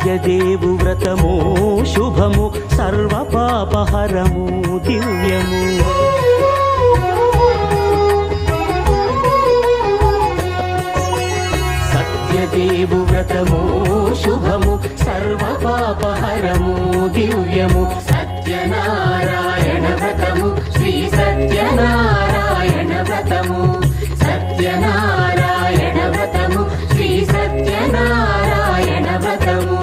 సత్యదేవు వ్రతము శుభము సర్వపాపహరము దివ్యము. సత్యదేవు వ్రతము శుభము సర్వపాపహరము దివ్యము. సత్యనారాయణ వ్రతము శ్రీ సత్యనారాయణ వ్రతము. సత్యనారాయణ వ్రతము శ్రీ సత్యనారాయణ వ్రతము.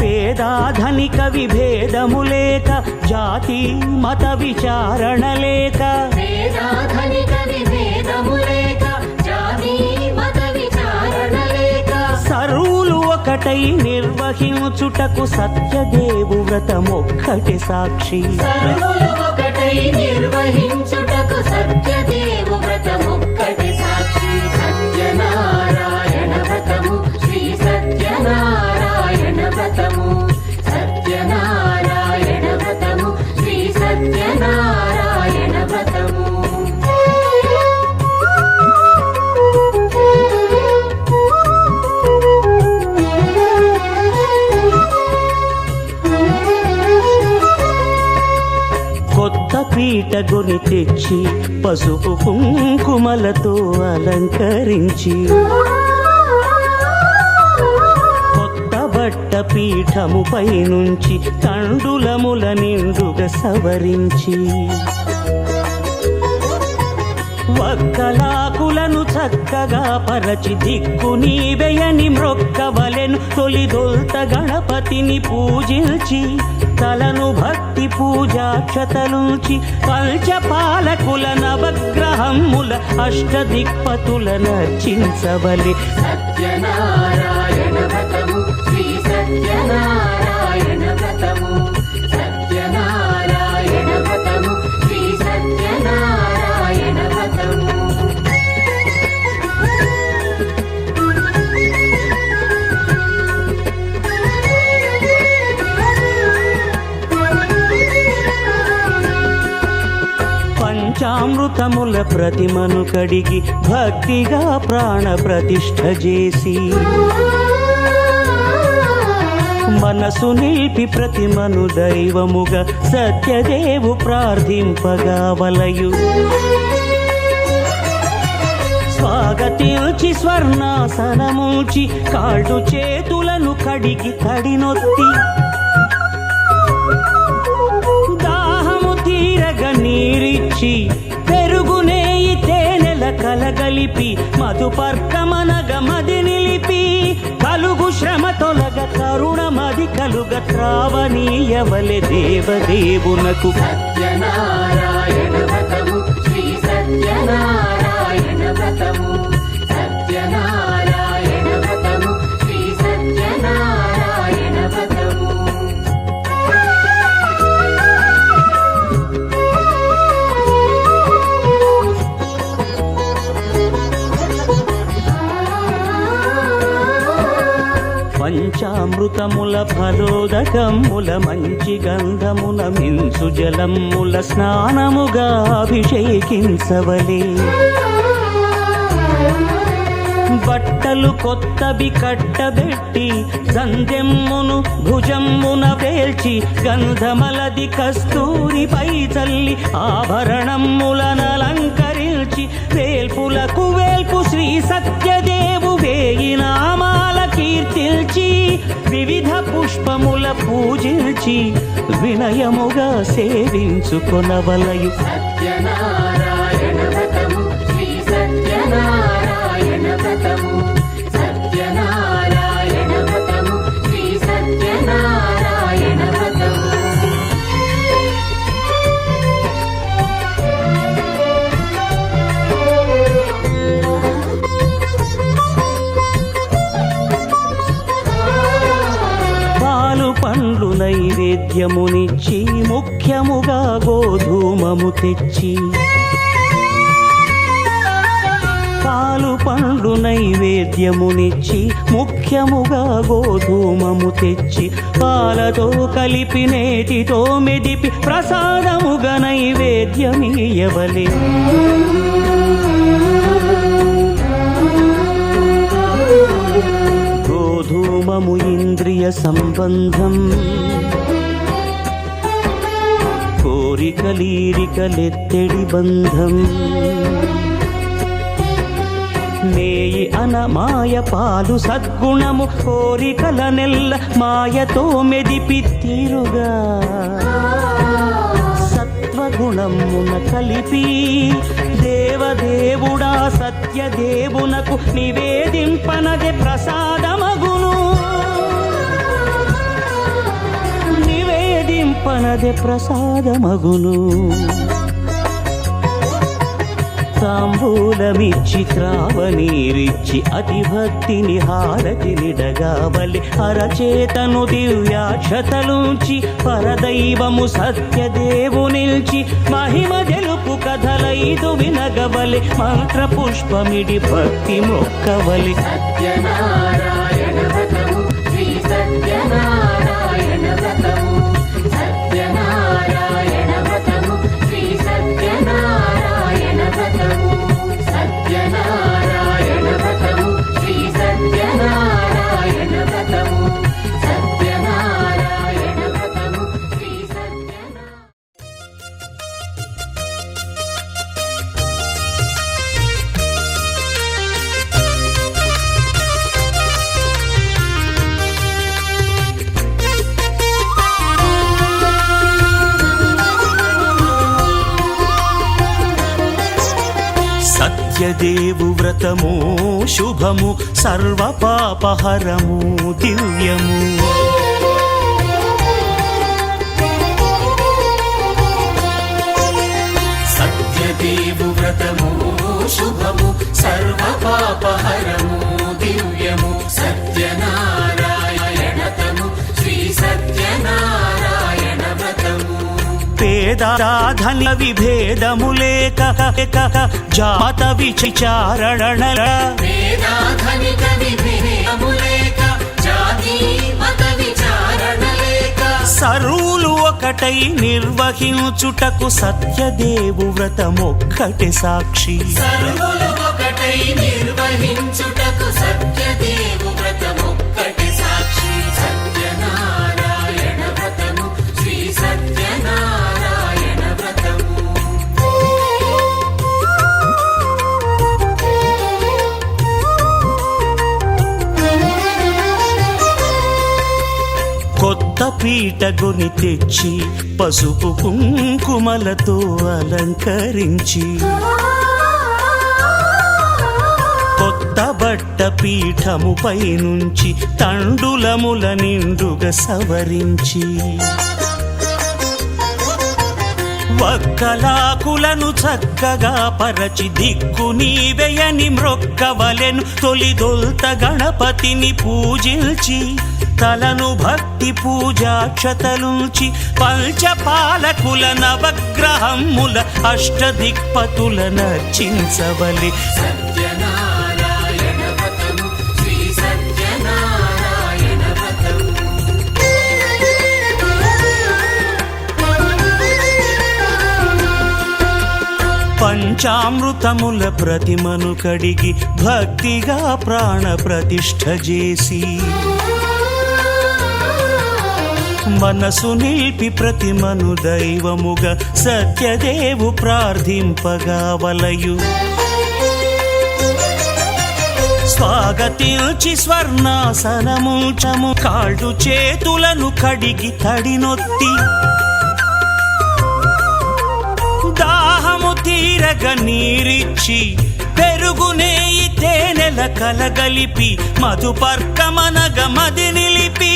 పేదాధనిక విభేదము లేక జాతి మత విచారణ లేక వేదాధనిక విభేదము లేక జాతి మత విచారణ లేక సర్వులు ఒకటై నిర్వహించుటకు సత్యదేవు వ్రతమొక్కటి సాక్షి. సర్వులు ఒకటై నిర్వహించుటకు సత్యదేవు వ్రతమొక్కటి సాక్షి. సత్యనారాయణ వ్రతము శ్రీ సత్యనారాయణ వ్రతము. సత్యనారాయణ వ్రతము శ్రీ సత్యనారాయణ వ్రతము. కొత్త పీటగుని తెచ్చి పసుపు కుంకుమలతో అలంకరించి కొత్త బట్ట పీఠముపై నుంచి తండులముల నిండుగా సవరించి వక్కలాకులను చక్కగా పరచి దిక్కు నీవెయని మ్రొక్కవలెను. తొలిదొల్త గణపతిని పూజించి తలను భక్తి పూజాక్షతలుంచి పంచపాలకుల నవగ్రహముల అష్టదిక్పతుల నర్చించవలె. సత్యనారాయణ వ్రతము శ్రీ సత్యనారాయణ వ్రతము. సత్యనారాయణ వ్రతము శ్రీ సత్యనారాయణ వ్రతము. పంచామృతముల ప్రతిమను కడిగి భక్తిగా ప్రాణ ప్రతిష్ఠ చేసి మనసు నిలిపి ప్రతిమను దైవముగా సత్యదేవు ప్రార్థింపగా వలయు. స్వాగతించి స్వర్ణాసనముంచి కాళ్ళు చేతులను కడిగి తడినొత్తి దాహము తీరగ నీరిచ్చి పెరుగునేయి తేనెల కలగలిపి మధుపర్కమనగ మది నిలిపి కలుగు శ్రమ తొలగ కరుణమది కలుగ త్రావనీయవలె దేవదేవునకు. సత్యనారాయణ వ్రతము శ్రీ సత్యనారాయణ వ్రతము. సత్యనారాయణ వ్రతము శ్రీ సత్యనారాయణ వ్రతము. పంచామృతముల ఫలోదకముల మంచి గంధమున మించు జలముల స్నానముగా అభిషేకించవలే. బట్టలు కొత్తవి కట్టబెట్టి గంధెమ్మును భుజమ్మున వేల్చి గంధమలది కస్తూరిపై చల్లి ఆభరణములనలంకరించి వేల్పులకు వేల్పు శ్రీ సత్యదేవు వేయి నామాల కీర్తిల్చి వివిధ పుష్పముల పూజించి వినయముగా సేవించుకొనవలయు. సత్యనారాయణ వ్రతము శ్రీ సత్యనారాయణ వ్రతము. సత్యనారాయణ వ్రతము శ్రీ సత్యనారాయణ వ్రతము. పాలు పండ్లు నైవేద్యమునిచ్చి ముఖ్యముగా గోధూమము తెచ్చి పాలు పండ్లు నైవేద్యమునిచ్చి ముఖ్యముగా గోధూమము తెచ్చి పాలతో కలిపి నేతితో మెదిపి ప్రసాదముగా నైవేద్యమీయవలె. గోధూమము ఇంద్ర ఇంద్రియ సంబంధం కోరికలీరికలెత్తెడి బంధం నేయి అన మాయ పాలు సద్గుణము కోరికల నెల్ల మాయతో మెదిపి తీరుగా సత్వగుణమున కలిపి దేవదేవుడా సత్యదేవునకు నివేదింపనదే ప్రసాదమగును నివేదింపనదే ప్రసాదమగును తాంబూలమిచ్చి త్రావనీరిచ్చి అతి భక్తిని హారతినిడగావలి అరచేతను దివ్యాక్షతలుంచి పరదైవము సత్యదేవు నిల్చి మహిమ తెలుపు కథలైదు వినగవలి మంత్ర పుష్పమిడి భక్తి మొక్కవలి సత్యనారాయణ వ్రతము శ్రీ సత్యనారాయణ వ్రతము సత్యనారాయణ వ్రతము శ్రీ సత్యనారాయణ వ్రతము సత్యనారాయణ వ్రతము శ్రీ సత్యనారాయణ వ్రతము సత్యనారాయణ వ్రతము శ్రీ సత్యనారాయణ సత్యదేవు వ్రతము శుభము సర్వ పాపహరము దివ్యము సత్యదేవు వ్రతము శుభము సర్వ పాపహరము దివ్యము సత్యనారాయణతము శ్రీ సత్యనారాయణ వ్రతము పేదాధన విభేదము లేక జాత విచారణ వేదాధనిక విభేదము లేక జాతి మత విచారణ లేక సరువులు ఒకటై నిర్వహించుటకు సత్యదేవు వ్రతమొక్కటి సాక్షి సర్వులు ఒకటై నిర్వహించుటకు సత్యదేవు వ్రతమొక్కటి సాక్షి సత్యనారాయణ వ్రతము శ్రీ సత్యనారాయణ వ్రతము కొత్త పీటగుని తెచ్చి పసుపు కుంకుమలతో అలంకరించి కొత్త బట్ట పీఠముపై నుంచి తండులముల నిండుగా సవరించి వక్కలాకులను చక్కగా పరచి దిక్కు నీవెయని మ్రొక్కవలెను తొలిదొల్త గణపతిని పూజించి తలను భక్తి పూజాక్షతలుంచి పంచపాలకుల నవగ్రహముల అష్టదిక్పతుల నర్చించవలి సత్యనారాయణ వ్రతము శ్రీ సత్యనారాయణ వ్రతము పంచామృతముల ప్రతిమను కడిగి భక్తిగా ప్రాణ ప్రతిష్ఠ చేసి మనసు నిలిపి ప్రతిమను దైవముగా సత్యదేవు ప్రార్థింపగా వలయు స్వాగతించి స్వర్ణాసనముంచము కాళ్ళు చేతులను కడిగి తడినొత్తి దాహము తీరగ నీరిచ్చి పెరుగు నేయి తేనెల కలగలిపి మధుపర్కమనగ మది నిలిపి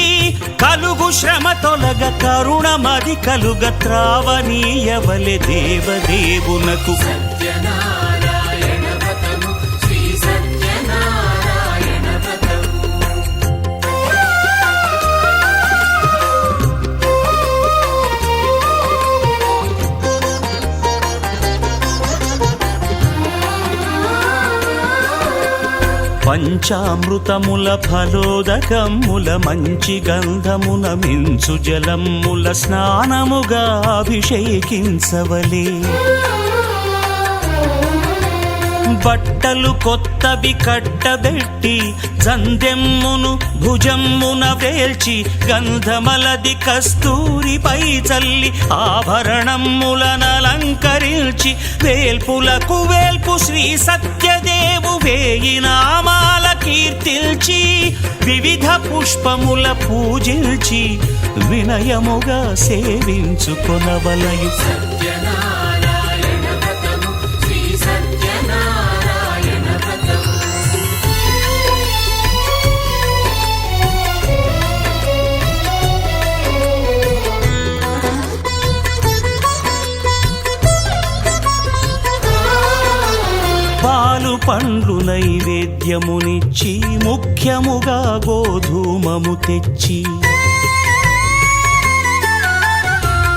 కలుగు శ్రమ తొలగ కరుణ మది కలుగ త్రావనీయవలె దేవదేవునకు సత్యనారాయణ వ్రతము శ్రీ సత్యనారాయణ వ్రతము పంచామృతముల ఫలోదకముల మంచి గంధమున మించు జలముల స్నానముగా అభిషేకించవలే బట్టలు కొత్తవి కట్టబెట్టి జందెమ్మును భుజమ్మున వేల్చి గంధమలది కస్తూరిపై చల్లి ఆభరణములనలంకరించి వేల్పులకు వేల్పు శ్రీ సత్యదేవు వేయి నామాల కీర్తిల్చి వివిధ పుష్పముల పూజించి వినయముగా సేవించుకొనవలయు. సత్యనారాయణ వ్రతము శ్రీ సత్యనారాయణ వ్రతము. పాలు పండ్లు నైవేద్యమునిచ్చి ముఖ్యముగా గోధూమము తెచ్చి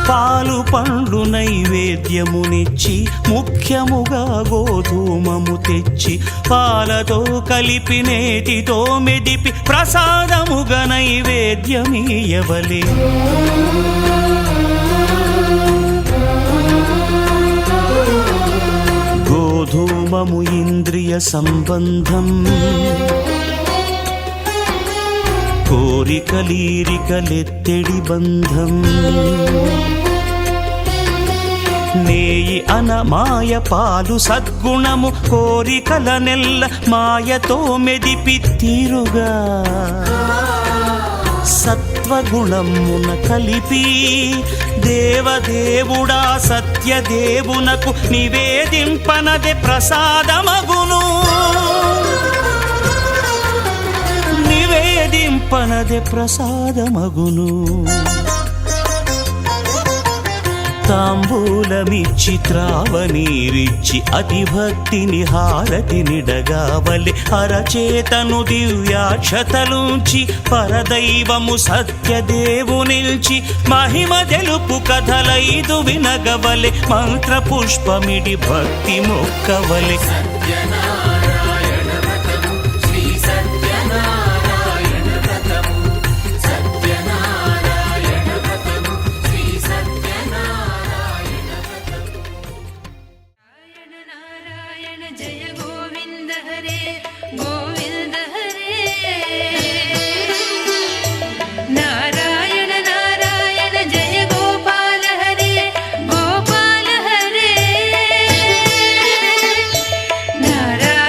పాలు పండ్లు నైవేద్యమునిచ్చి ముఖ్యముగా గోధూమము తెచ్చి పాలతో కలిపి నేతితో మెదిపి ప్రసాదముగా నైవేద్యమీయవలే. గోధూమము ఇంద్రియ సంబంధం కోరికలీరికలెత్తెడి బంధం నేయి అనమాయ పాలు సద్గుణము కోరికల నెల్ల మాయతో మెదిపి తీరుగా సత్వగుణమున కలిపి దేవదేవుడా సత్యదేవునకు నివేదింపనదే ప్రసాదమగును. నివేదింపనదే ప్రసాదమగును. తాంబూలమిచ్చి త్రావనీరిచ్చి అతిభక్తిని హారతి నిడగావలి అరచేతను దివ్యాక్షతలుంచి పరదైవము సత్యదేవు నిల్చి మహిమ తెలుపు కథలైదు వినగవలె మంత్ర పుష్పమిడి భక్తి మొక్కవలె. సత్యనారాయణ వ్రతము శ్రీ సత్యనారాయణ వ్రతము. సత్యనారాయణ వ్రతము శ్రీ సత్యనారాయణ వ్రతము. నారాయణ నారాయణ జయ గోవింద హరే గోవింద హరే. నారాయణ నారాయణ జయ గోపాల హరే గోపాల హరే. నారాయణ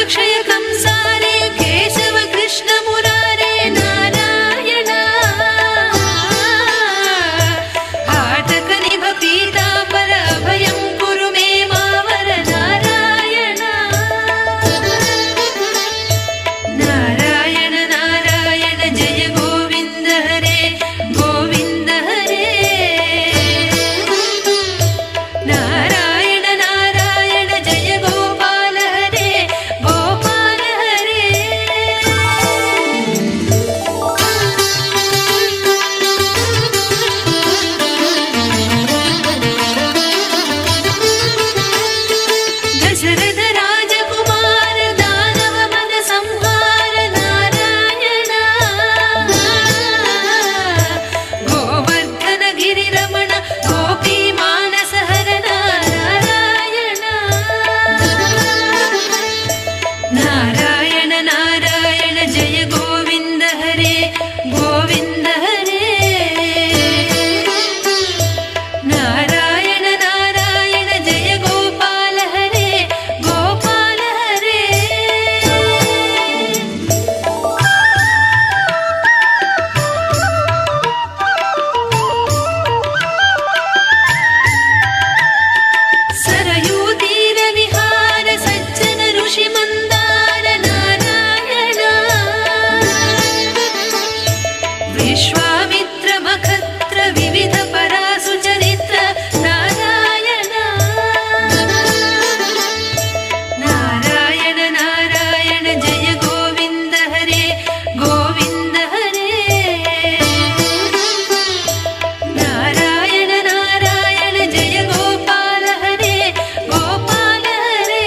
क्षय कंसारे केशव कृष्ण मुरारे नारायण हाटक निभ पीताम्बर अभयं कुरु मे मावर नारायण नारायण नारायण जय गोविन्द हरे गोविन्द हरे नारायण नारायण जय गोपाल हरे गोपाल हरे दशरथ राजकुमार दानव मन संहार नारायण गोवर्धन गिरिरमण गोपी मानस हर नारायण नारायण नारायण जय गोविन्द हरे गोविन्द हरे नारायण नारायण जय गोपाल हरे गोपाल हरे सरयू तीर विहार सज्जन ऋषि मंदार नारायण विश्वामित्र मखत्र विविध परासु चरित्र नारायण नारायण नारायण जय गोविन्द हरे गोविन्द हरे नारायण नारायण जय गोपाल हरे गोपाल हरे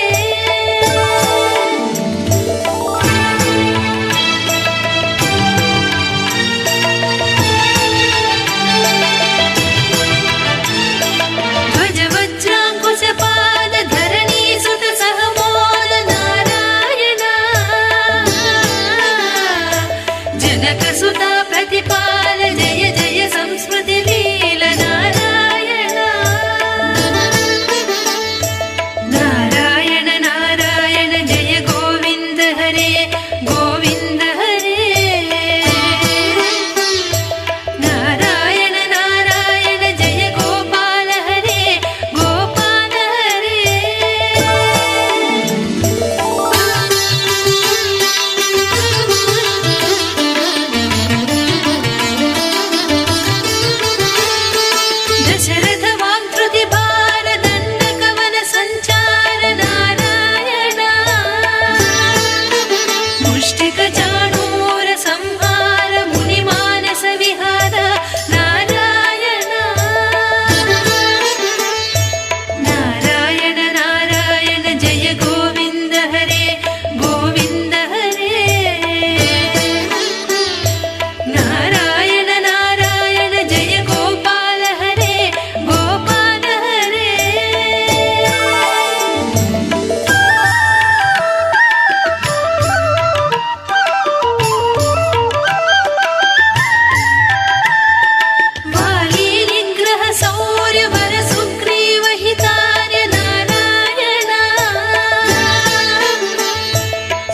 ध्वज वज्रांकुश पाद धरणी सुत सहमोद नारायण जनक सुता प्रतिपाल जय जय संस्मृति लील नारायण नारायण नारायण जय गोविन्द हरे गोविन्द हरे नारायण नारायण जय गोपाल हरे गोपाल हरे दशरथ वाक्कृति भार दंड कवन संचार नारायण मुष्टिक चाणूर संहार मुनि मानस विहार नारायण नारायण नारायण जय गोविन्द हरे गोविन्द हरे नारायण नारायण जय गोपाल हरे गोपाल हरे वाली निग्रह सौर्य वर सुग्रीव हितार्य नारायण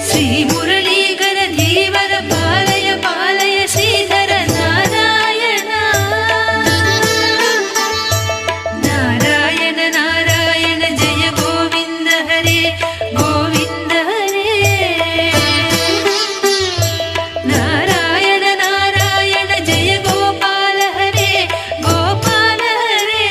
श्री मुरलीधर धीवर पालय पालय श्रीधर नारायण नारायण नारायण जय गोविन्द हरे गोविन्द हरे नारायण नारायण जय गोपाल हरे गोपाल हरे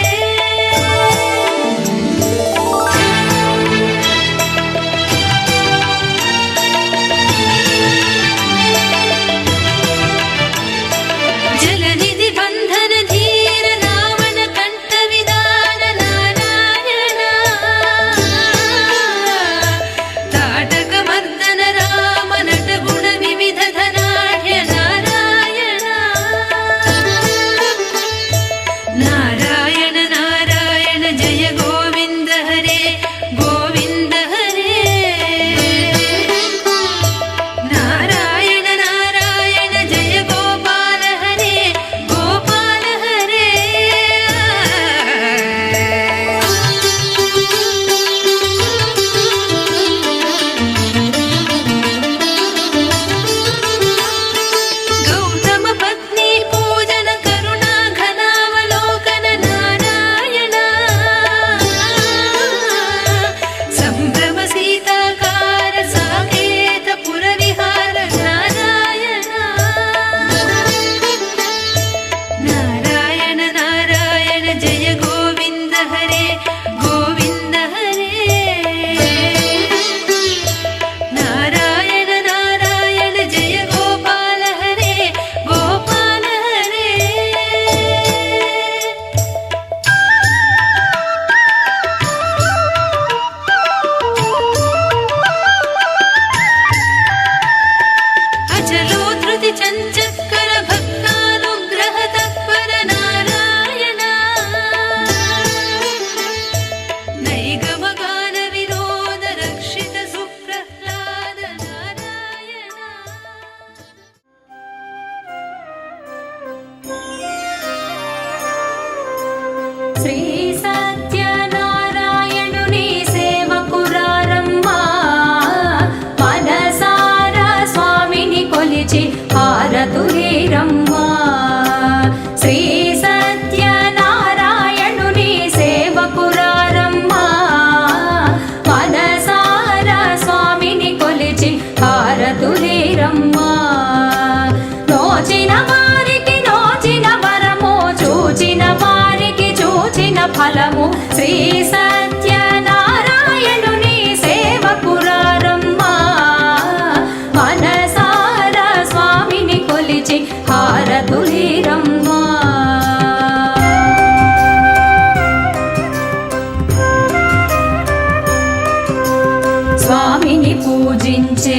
స్వామిని పూజించే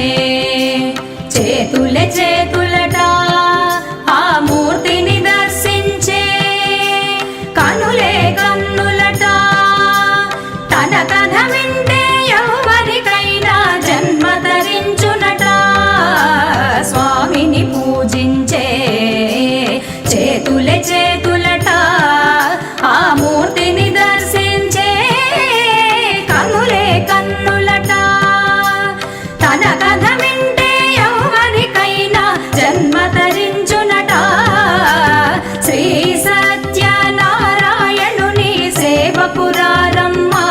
చేతులే చేతులట ఆ మూర్తిని దర్శించే కనులే కన్నులట తన కథ వింటే ఎవరికైనా జన్మ ధరించునట స్వామిని పూజించే చేతులే చేతులట ఆ మూర్తిని దర్శించే కనులే కన్నులట తన కథ వింటే ఎవరికైనా జన్మ ధరించునట శ్రీ సత్యనారాయణుని సేవకురారమ్మా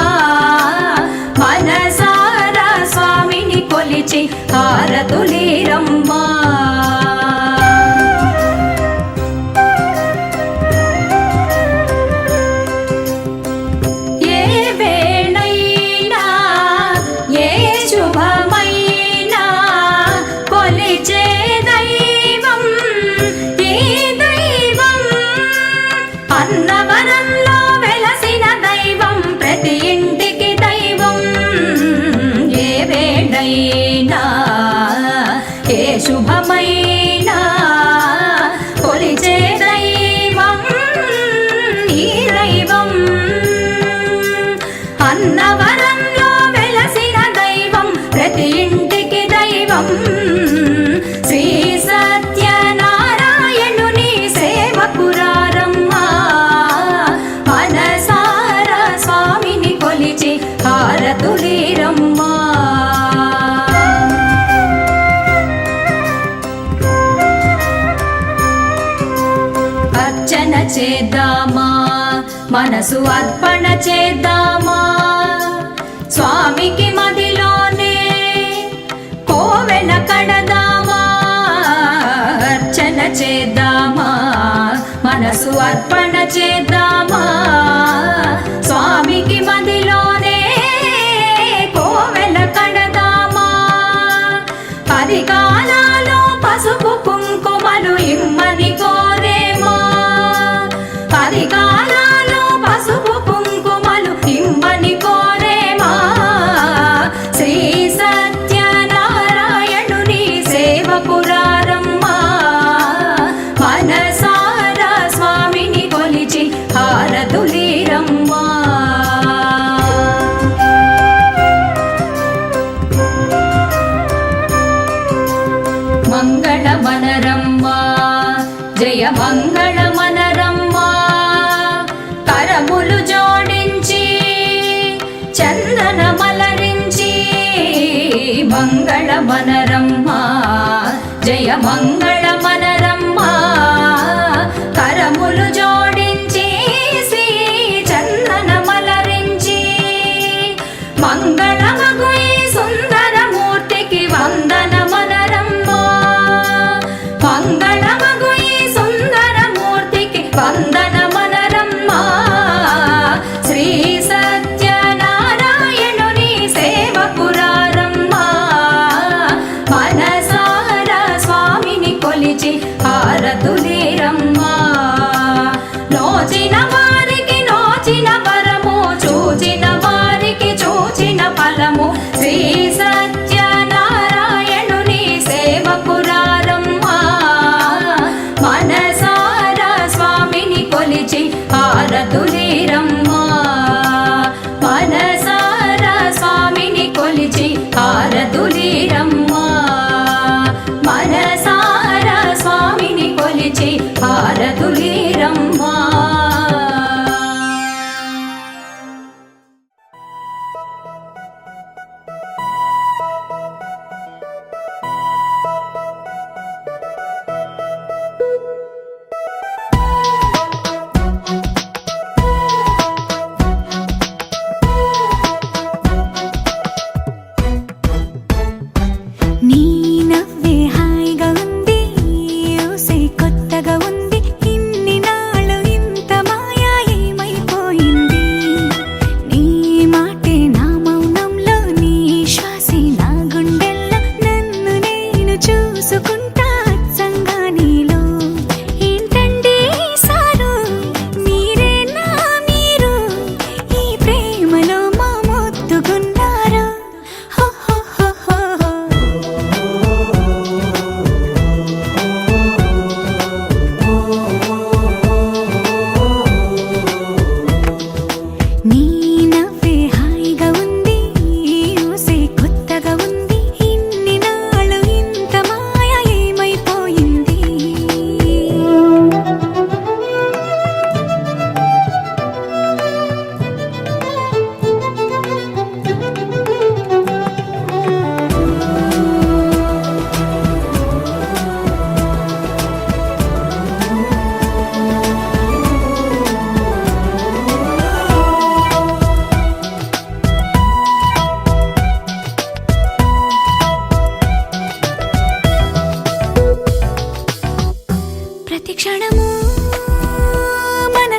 మనసారా స్వామిని కొలిచి హారతులీరమ్మా అన్నవరంలో వెలసిన దైవం ప్రతి ఇంటికి దైవం ఏ వేళైనా ఏ శుభమైనా కొలిచే దైవం ఈ దైవం అన్నవరంలో వెలసిన దైవం ప్రతి ఇంటికి దైవం శ్రీ సత్యనారాయణుని సేవకురారమ్మా మనసారా స్వామిని కొలిచి హారతులీరమ్మా అర్చన చేద్దామా మనసు అర్పణ చేద్దామా స్వామికి మదిలోనే కోవెల కడదామా అర్చన చేద్దామా మనసు అర్పణ చేద్దామా స్వామికి మదిలోనే కోవెల కడదామా పది కాలాలు పసుపు కుంకుమలు ఇమ్మని కోరేమా పది కాలాలు పసుపు కుంకుమలు ఇమ్మని కోరేమా శ్రీ సత్యనారాయణుని సేవకురారమ్మా మనసారా స్వామిని కొలిచి హారతులీరమ్మా మంగళమనరమ్మా జయ మంగళమనరమ్మా కరములు జోడించి చందన మలరించి మంగళమనరమ్మా జయ మంగళమనరమ్మా కరములు జోడించి శ్రీ చందన మలరించి మంగళమగు ఈ సుందర మూర్తికి వందనమనరమ్మా మంగళమగు ఈ సుందర మూర్తికి వందనమనరమ్మా శ్రీ సత్యనారాయణుని సేవకురారమ్మా మనసారా స్వామిని కొలిచి హారతులీరమ్మా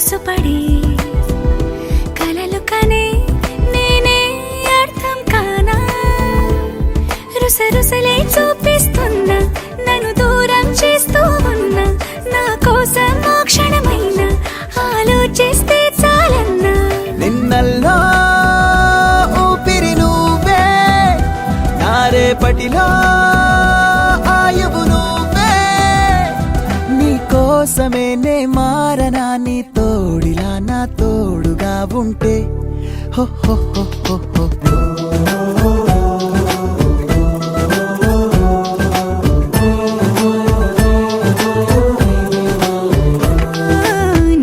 ఊసుపడి కలలు కనే నేనే అర్థం కానా రుసరుసలే చూపిస్తున్నా నన్ను దూరం చేస్తూ ఉన్నా నా కోసం ఆ క్షణమైన ఆలోచిస్తే చాలన్నా నిన్నల్లో ఊపిరి నువ్వే నా రేపటిలో ఆయువు నువ్వే నీ కోసమే నే మారనా నీ తోడిలా నా తోడుగా ఉంటే హో హో హో హో హో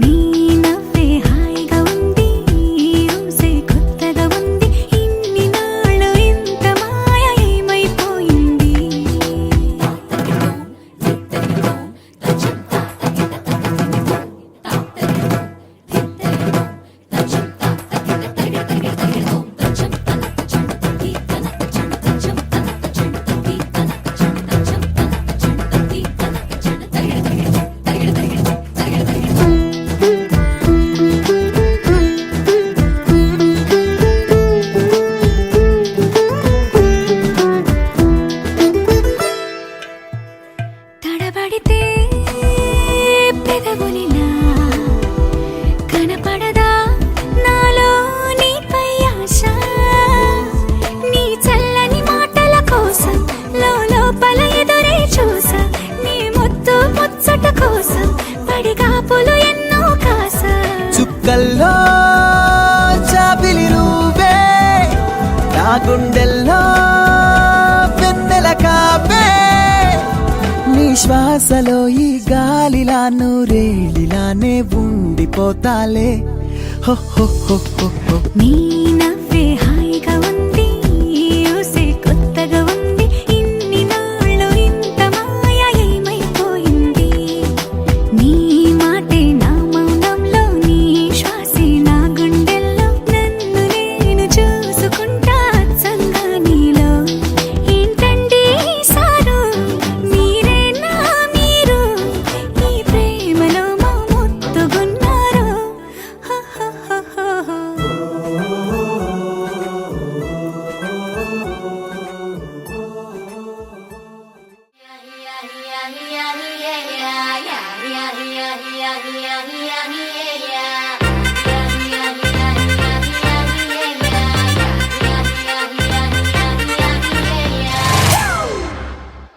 నీ నవ్వే హాయిగా ఉంది ఊసే కొత్తగా ఉంది ఇన్ని నాళ్ళు ఇంత మాయ ఏమైపోయింది తడబడితే పెదవులిలా కనపడదా నాలో నీపై ఆశ నీ చల్లని మాటల కోసం లోపల ఎదురే చూసా నీ ముద్దు ముచ్చట కోసం పడిగాపులు ఎన్నో కాసా చుక్కల్లో చాపిలి నువ్వే నా గుండెల్లో వెన్నెల కాపే నీ శ్వాసలో ఈ గాలిలా నూరేలిలానే ఉండిపోతాలే హో హో హో హో హో నీ నవ్వే హాయిగా ఉంది ఊసే కొత్తగా ఉంది ఇన్ని నాళ్ళు ఇంత మాయ ఏమైపోయింది నీ మాటే నా మౌనంలో నీ శ్వాసే నా గుండెల్లో నన్ను నేను చూసుకుంటా అచ్చంగా నీలో ఏంటండి సారు మీరే నా మీరు ఈ ప్రేమలో మా ముత్తుగున్నారు హో హో హో హో హో.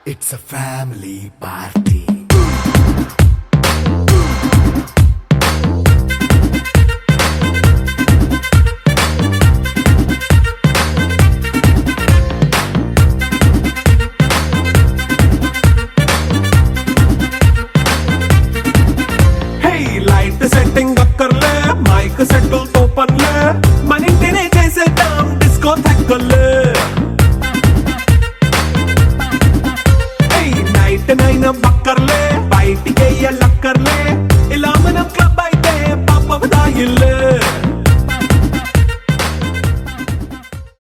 It's a family party. Light setting అక్కర్లే మైక్ సెట్లు ఓపెన్లే మన ఇంటినే చేసేద్దాం డిస్కో థెక్కర్లే నైట్ నైన్ బక్కర్లే బయటికి లక్కర్లే